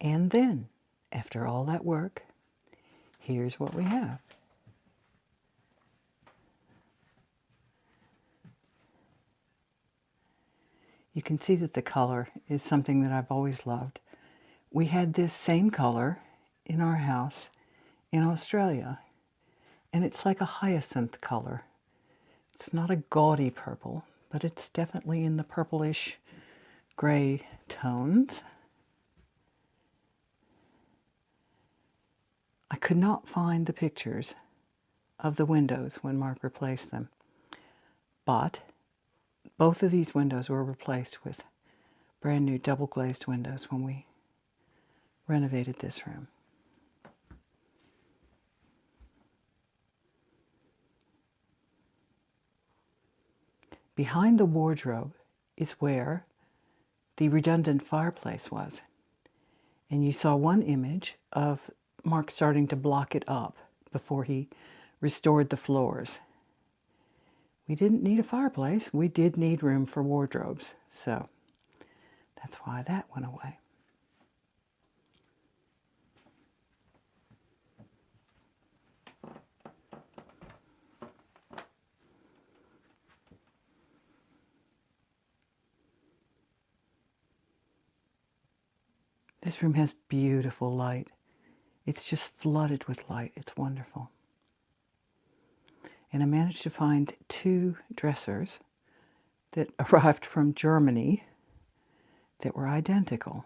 And then, after all that work, here's what we have. You can see that the color is something that I've always loved. We had this same color in our house in Australia, and it's like a hyacinth color. It's not a gaudy purple, but it's definitely in the purplish gray tones. I could not find the pictures of the windows when Mark replaced them, but both of these windows were replaced with brand new double glazed windows when we renovated this room. Behind the wardrobe is where the redundant fireplace was. And you saw one image of Mark starting to block it up before he restored the floors. We didn't need a fireplace. We did need room for wardrobes. So that's why that went away. This room has beautiful light. It's just flooded with light. It's wonderful. and I managed to find 2 dressers that arrived from Germany that were identical.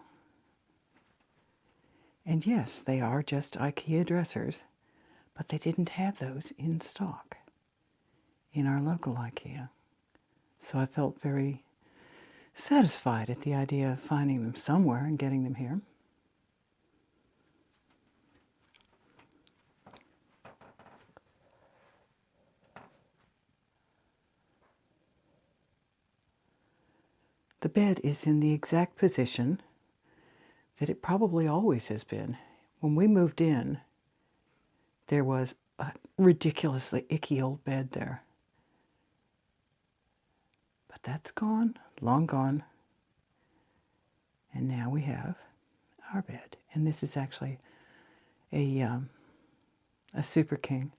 And yes, they are just IKEA dressers, but they didn't have those in stock in our local IKEA. So I felt very satisfied at the idea of finding them somewhere and getting them here. The bed is in the exact position that it probably always has been. When we moved in, there was a ridiculously icky old bed there. But that's gone, long gone. And now we have our bed. And this is actually a Super King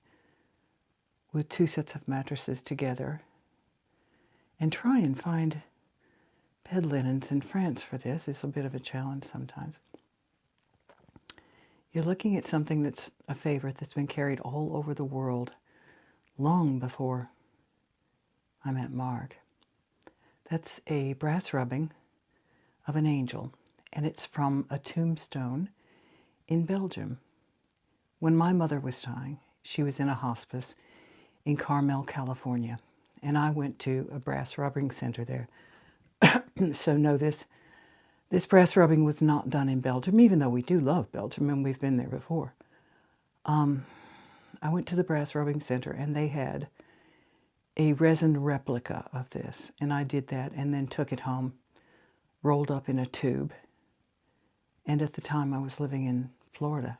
with 2 sets of mattresses together. And try and find bed linens in France for this is a bit of a challenge sometimes. You're looking at something that's a favorite that's been carried all over the world long before I met Mark. That's a brass rubbing of an angel, and it's from a tombstone in Belgium. When my mother was dying, she was in a hospice in Carmel, California, and I went to a brass rubbing center there. So no, this brass rubbing was not done in Belgium, even though we do love Belgium and we've been there before. I went to the brass rubbing center and they had a resin replica of this, and I did that and then took it home, rolled up in a tube. And at the time I was living in Florida,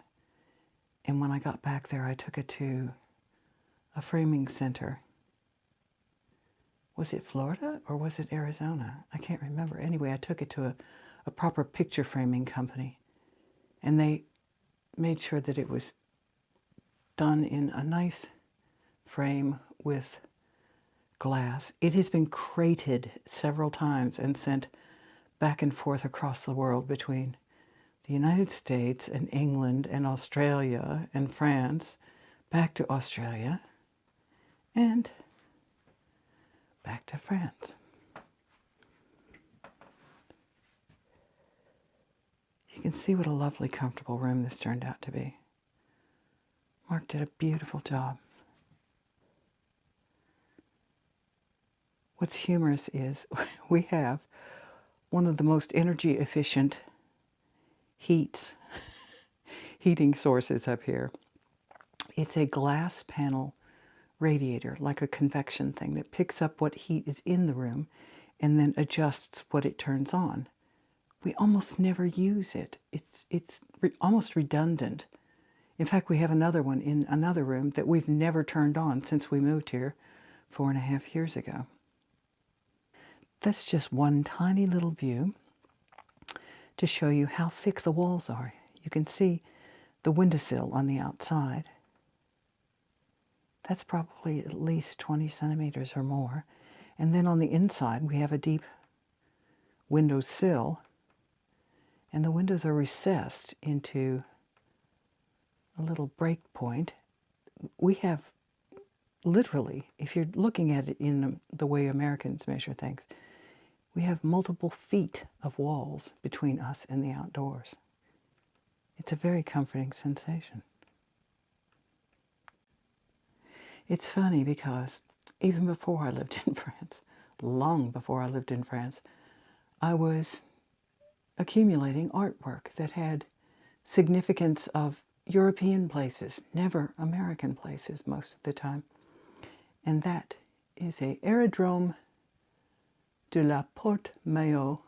and when I got back there I took it to a framing center. Was it Florida or was it Arizona? I can't remember. Anyway, I took it to a proper picture framing company, and they made sure that it was done in a nice frame with glass. It has been crated several times and sent back and forth across the world between the United States and England and Australia and France, back to Australia, and back to France. You can see what a lovely, comfortable room this turned out to be. Mark did a beautiful job. What's humorous is we have one of the most energy efficient heating sources up here. It's a glass panel radiator, like a convection thing that picks up what heat is in the room and then adjusts what it turns on. We almost never use it. It's almost redundant. In fact, we have another one in another room that we've never turned on since we moved here 4.5 years ago. That's just one tiny little view to show you how thick the walls are. You can see the windowsill on the outside. That's probably at least 20 centimeters or more. And then on the inside, we have a deep window sill, and the windows are recessed into a little break point. We have literally, if you're looking at it in the way Americans measure things, we have multiple feet of walls between us and the outdoors. It's a very comforting sensation. It's funny because even before I lived in France, long before I lived in France, I was accumulating artwork that had significance of European places, never American places most of the time. And that is a Aérodrome de la Porte-Maillot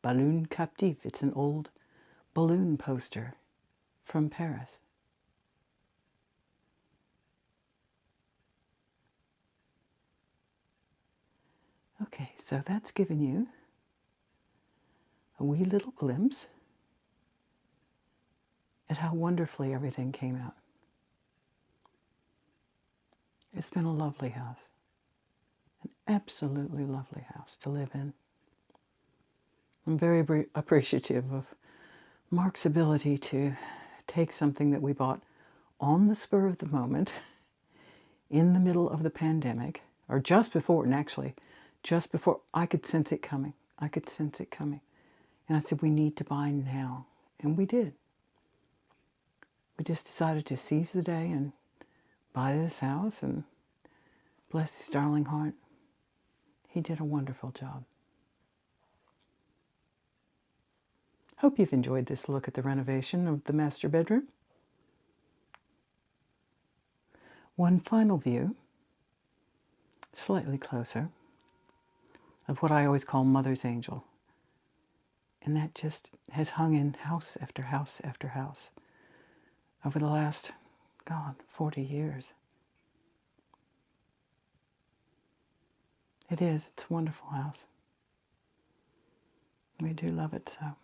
balloon captif. It's an old balloon poster from Paris. Okay, so that's given you a wee little glimpse at how wonderfully everything came out. It's been a lovely house, an absolutely lovely house to live in. I'm very appreciative of Mark's ability to take something that we bought on the spur of the moment in the middle of the pandemic, or just before, and actually, just before, I could sense it coming. I could sense it coming. And I said, we need to buy now. And we did. We just decided to seize the day and buy this house, and bless his darling heart, he did a wonderful job. Hope you've enjoyed this look at the renovation of the master bedroom. One final view, slightly closer, of what I always call Mother's Angel. And that just has hung in house after house after house over the last, 40 years. It is. It's a wonderful house. We do love it so.